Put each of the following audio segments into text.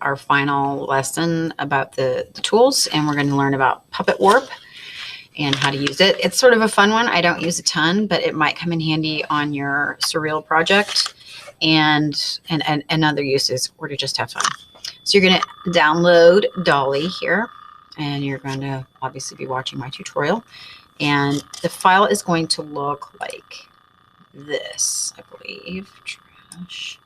our final lesson about the tools, and we're going to learn about puppet warp and how to use it. It's sort of a fun one. I don't use a ton, but it might come in handy on your surreal project and other uses, or to just have fun. So you're going to download Dolly here, and you're going to obviously be watching my tutorial. And the file is going to look like this, I believe. Trash.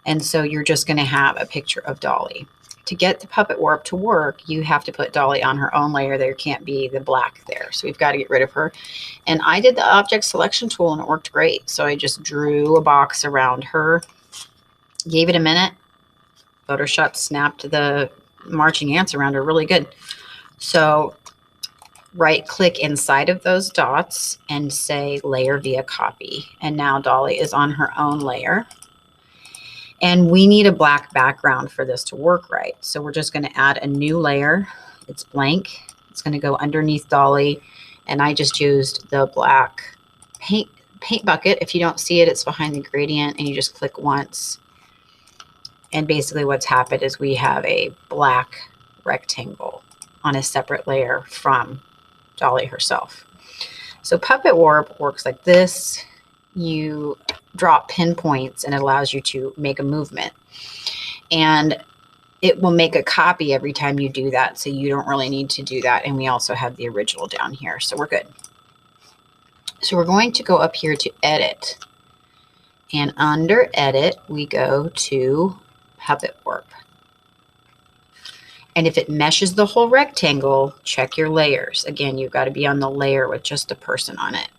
And so you're just going to have a picture of Dolly. To get the puppet warp to work, you have to put Dolly on her own layer. There can't be the black there. So we've got to get rid of her. And I did the object selection tool and it worked great. So I just drew a box around her, gave it a minute. Photoshop snapped the marching ants around her really good. So right click inside of those dots and say layer via copy. And now Dolly is on her own layer. And we need a black background for this to work right. So we're just going to add a new layer. It's blank. It's going to go underneath Dolly. And I just used the black paint bucket. If you don't see it, it's behind the gradient, and you just click once. And basically what's happened is we have a black rectangle on a separate layer from Dolly herself. So puppet warp works like this. You drop pinpoints and it allows you to make a movement, and it will make a copy every time you do that. So you don't really need to do that. And we also have the original down here. So we're good. So we're going to go up here to edit, and under edit, we go to puppet warp. And if it meshes the whole rectangle, check your layers. Again, you've got to be on the layer with just a person on it.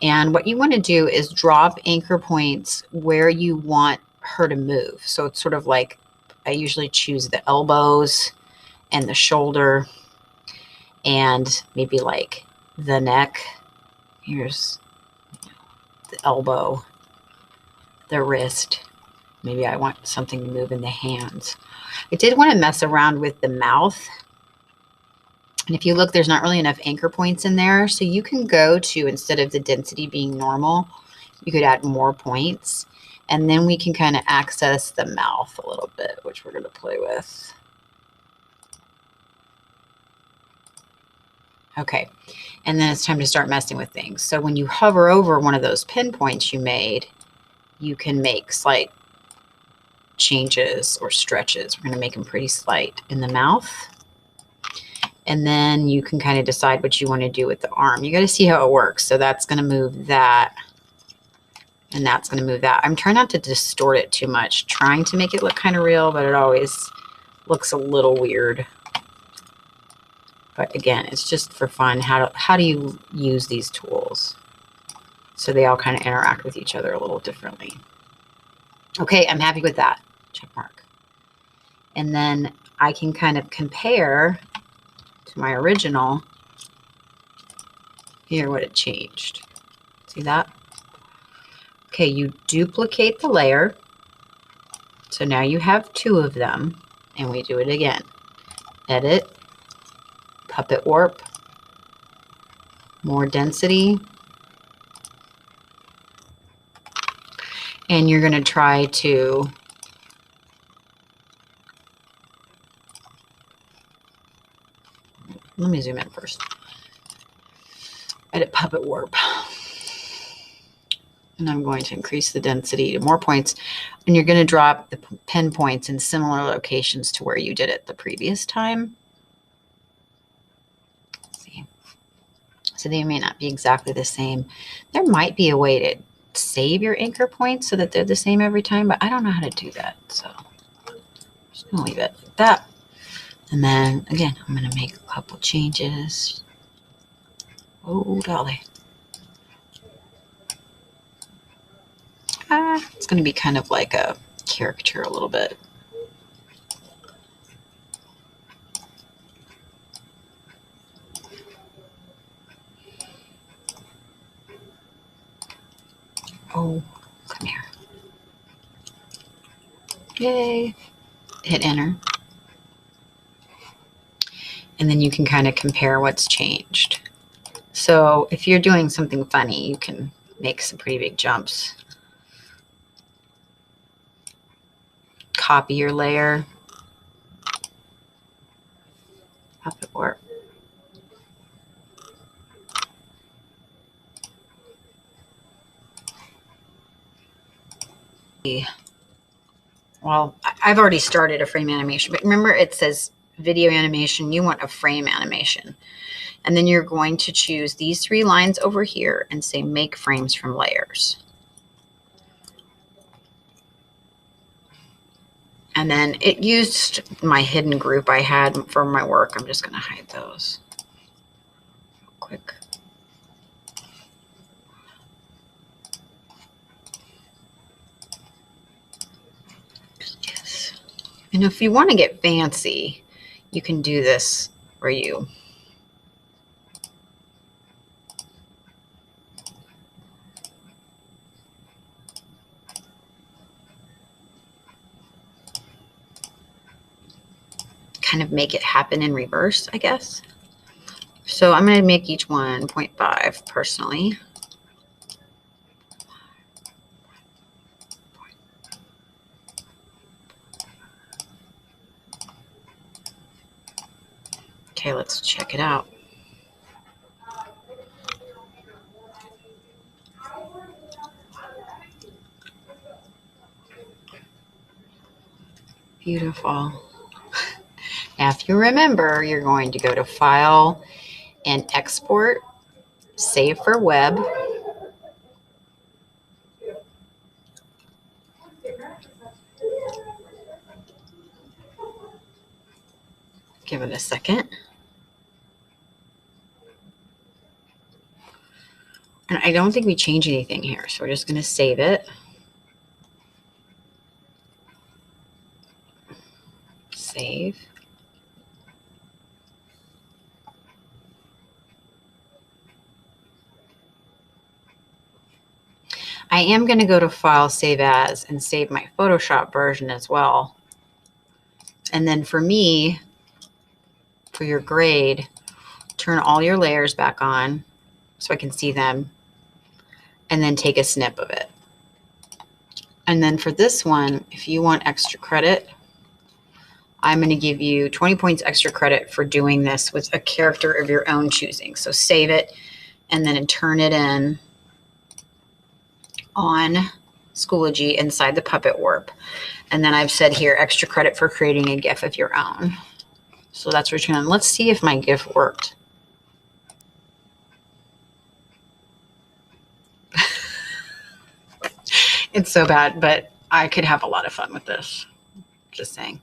And what you want to do is drop anchor points where you want her to move. So it's sort of like, I usually choose the elbows and the shoulder and maybe like the neck. Here's the elbow, the wrist. Maybe I want something to move in the hands. I did want to mess around with the mouth. And if you look, there's not really enough anchor points in there. So you can go to, instead of the density being normal, you could add more points. And then we can kind of access the mouth a little bit, which we're going to play with. Okay. And then it's time to start messing with things. So when you hover over one of those pinpoints you made, you can make slight changes or stretches. We're going to make them pretty slight in the mouth. And then you can kind of decide what you want to do with the arm. You got to see how it works. So that's going to move that. And that's going to move that. I'm trying not to distort it too much, trying to make it look kind of real, but it always looks a little weird. But again, it's just for fun. How do you use these tools so they all kind of interact with each other a little differently? Okay, I'm happy with that. Check mark. And then I can kind of compare to my original here what it changed. See that? Okay, you duplicate the layer. So now you have two of them, and we do it again. Edit, puppet warp, more density. And you're going to try to let me zoom in first. Edit puppet warp. And I'm going to increase the density to more points. And you're going to drop the pinpoints in similar locations to where you did it the previous time. Let's see. So they may not be exactly the same. There might be a way to save your anchor points so that they're the same every time, but I don't know how to do that. So I'm just going to leave it like that. And then again, I'm going to make a couple changes. Oh, Dolly. It's going to be kind of like a caricature a little bit. Oh, come here. Yay. Hit enter. And then you can kind of compare what's changed. So if you're doing something funny, you can make some pretty big jumps. Copy your layer, Puppet warp. Well, I've already started a frame animation, but remember it says video animation. You want a frame animation. And then you're going to choose these 3 lines over here and say make frames from layers. And then it used my hidden group I had for my work. I'm just going to hide those real quick. Yes. And if you want to get fancy, you can do this where you kind of make it happen in reverse, I guess. So I'm going to make each one 0.5 personally. Okay, let's check it out. Beautiful. Now, if you remember, you're going to go to File and Export, Save for Web. Give it a second. And I don't think we change anything here, so we're just going to save it. Save. I am going to go to File, Save As, and save my Photoshop version as well. And then for me, for your grade, turn all your layers back on so I can see them, and then take a snip of it. And then for this one, if you want extra credit, I'm going to give you 20 points extra credit for doing this with a character of your own choosing. So save it and then turn it in on Schoology inside the Puppet Warp. And then I've said here extra credit for creating a GIF of your own. So that's what you're going to. Let's see if my GIF worked. It's so bad, but I could have a lot of fun with this. Just saying.